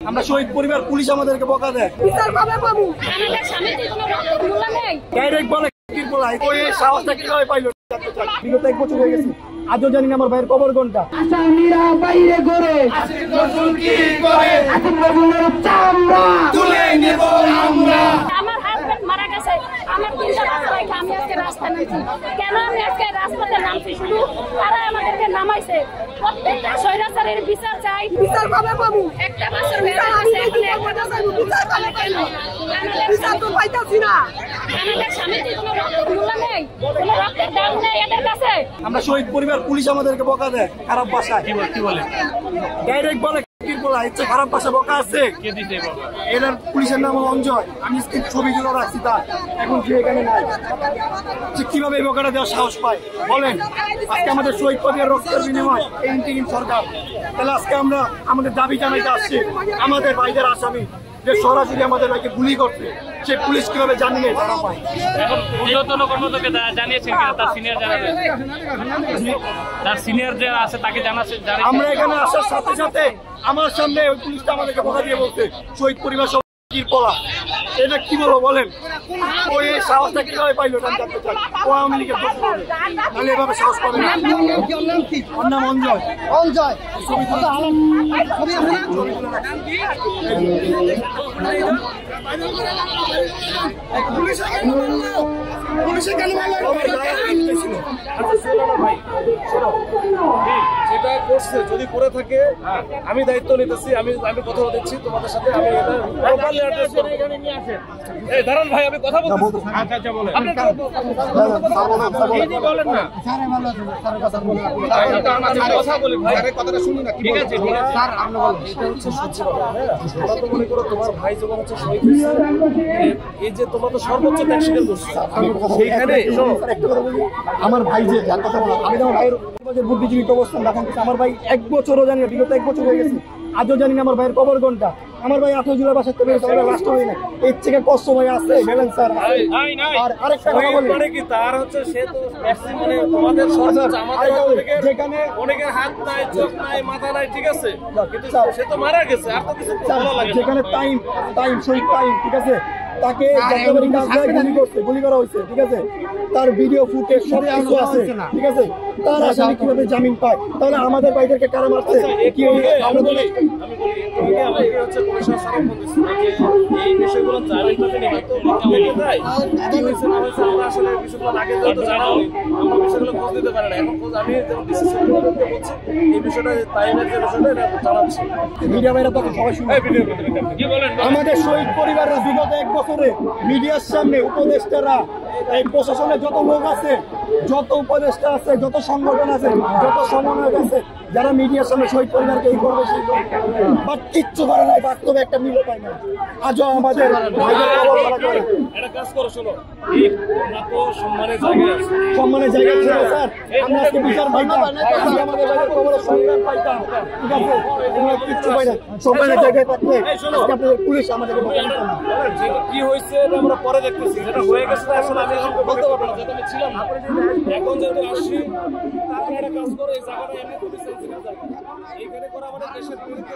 আমরা শহীদ পরিবার, পুলিশ আমাদেরকে বকা দেয়। বিচার পাবে বাবু, আমাদের সামনে কোনো রক্তের মূল্য নেই। ডাইরেক্ট বলে ওই সাহসটা কিভাবে পাইলো? বিগত 1 বছর হয়ে গেছে, আজও জানি না আমার ভাইয়ের কবর কোনটা। আসামিরা বাইরে ঘরে নতুন কি করে চামড়া তুলে নেব আমরা। আমার হাজবেন্ড মারা গেছে, আমার 3টা বাচ্চা রেখে আমি আজকে রাস্তায় নামছি। কেন আমি আজকে রাস্তাতে নামছি? শুধু তারা আমাদেরকে নামাইছে। প্রত্যেকটা স্বৈরাচারের বিচার চাই। বিচার পাবে বাবু, একটা বছর হয়ে গেছে, এখনো একটা বিচার পাবে কেন? বিচার তো পাইতাছি না। আমাদের সামনে কোনো রক্তের মূল্য নেই, কোনো রক্তের দাম নেই এদের কাছে। আমরা শহীদ পরিবার, পুলিশ আমাদেরকে বকা দেয় খারাপ ভাষায়। কি বলে? ডাইরেক্ট বলে খারাপ ভাষা বকা আছে। এটার পুলিশের নাম অঞ্জয়, আমি ছবিগুলো রাখছি তার, এখন সে এখানে নাই। কিভাবে এই বকাটা দেওয়ার সাহস পায় বলেন? আজকে আমাদের শহীদ পরিবার রক্তের বিনিময় এই ইন্টিগ্রিম সরকার, তাহলে আজকে আমরা আমাদের দাবি জানাইতে আসছি। আমাদের ভাইদের আসামি যে সরাসরি আমাদের ভাইকে গুলি করছে, সে পুলিশ কিভাবে জানিয়ে জানা পায়? এখন ঊর্ধ্বতন কর্মকর্তাকে জানিয়েছেন কিনা? তার সিনিয়র জানাবে, তার সিনিয়র যে আছে তাকে জানাচ্ছে। আমরা এখানে আসার সাথে সাথে আমার সামনে ওই পুলিশটা আমাদেরকে বকা দিয়ে বলছে শহীদ পরিবার সব পড়া। এটা কি বলবো বলেন? ওই সাহসটা কিভাবে পাইলো? আমি জানতে চাই। ও আওয়ামী লীগের দোষ হবে, নাহলে এভাবে সাহস পাবে না। ওর নাম অঞ্জয়। অঞ্জয় যেটা করছে যদি করে থাকে আমি দায়িত্ব নিতেছি, আমি কথা দিচ্ছি তোমাদের সাথে। আমি এটা প্রপারলি অ্যাড্রেস করব। এই দাঁড়ান ভাই, আমি কথা বলতেছি। আচ্ছা বলেন। আপনি বলেন না কথা বলি ভাই, কথাটা শুনি না। ঠিক আছে স্যার, আপনি বলেন। এটা হচ্ছে সত্যি কথা। তোমরা তো মনে করো তোমার ভাই যখন হচ্ছে শহীদ হয়েছে, এই যে তোমরা তো সর্বোচ্চ ত্যাগ স্বীকার করছো সেইখানে। আমার ভাই যে কথা বলো, আমি আমার ভাইয়ের বুদ্ধিজীবী অবস্থান রাখেন। আমার ভাই 1 বছরও জানি না, বিগত 1 বছর হয়ে গেছে, আজও জানি না আমার ভাইয়ের কবর কোনটা। আমার ভাই 8 জুলাই বাসাতে পেরেছে, লাস্ট হয় না। এর থেকে কষ্ট ভাই আছে বলেন স্যার? আর আরেকটা কথা বলি, মানে কি তার হচ্ছে সে তো মানে তোমাদের সর্বোচ্চ, আমাদের যেখানে অনেকের হাত নাই, চোখ নাই, মাথা নাই, ঠিক আছে, কিন্তু সে তো মারা গেছে। আর তো কিছু ভালো লাগে যেখানে টাইম শহীদ টাইম, ঠিক আছে, তাকে গুলি করা হয়েছে, ঠিক আছে, তার ভিডিও ফুটেজ সব কিছু আছে, ঠিক আছে। তার আসামি কিভাবে জামিন পায়? তাহলে আমাদের ভাইদেরকে কারা মারছে? কি এই বিষয়গুলো জামিনটাতে নিয়ে তো দেয় কি হয়েছে না হয়েছে আমরা আসলে বিষয়গুলো আগে যেহেতু জানা হয়, আমরা বিষয়গুলো খোঁজ দিতে পারি না। এখন খোঁজ আমি যেমন ডিসিশন করতে বলছি, এই বিষয়টা টাইমের যে বিষয়টা এটা জানাচ্ছি। মিডিয়া ভাইরা তখন সবাই শুনে। কি বলেন? আমাদের শহীদ পরিবাররা বিগত 1 বছরে মিডিয়ার সামনে উপদেষ্টারা, এই প্রশাসনের যত লোক আছে, যত উপদেষ্টা আছে, যত সংগঠন আছে, যত সমন্বয়ক আছে, যারা মিডিয়ার সামনে শহীদ পরিবারকে এই করবে সেই বাট কিচ্ছু করে নাই, বাস্তবে একটা মিল পায় না। আজও আমাদের একটা কাজ করো, শোনো, আমরা তো সম্মানের জায়গায় আছি, সম্মানের জায়গায় ছিল স্যার। আমরা আজকে বিচার পাইতাম, আজকে আমাদের বাইরে কবরের সম্মান পাইতাম, ঠিক আছে, এগুলো কিচ্ছু পাই না। সম্মানের জায়গায় থাকলে আজকে আপনাদের পুলিশ আমাদেরকে কি হয়েছে এটা আমরা পরে দেখতেছি। যেটা হয়ে গেছে আসলে আমি এখন বলতে পারবো না, যেটা আমি ছিলাম না। এখন যেহেতু আসছি, তারপরে একটা কাজ করো, এই জায়গাটা এমনি খুবই সেন্সিটিভ জায়গা, এইখানে করে আমাদের দেশের বিরুদ্ধে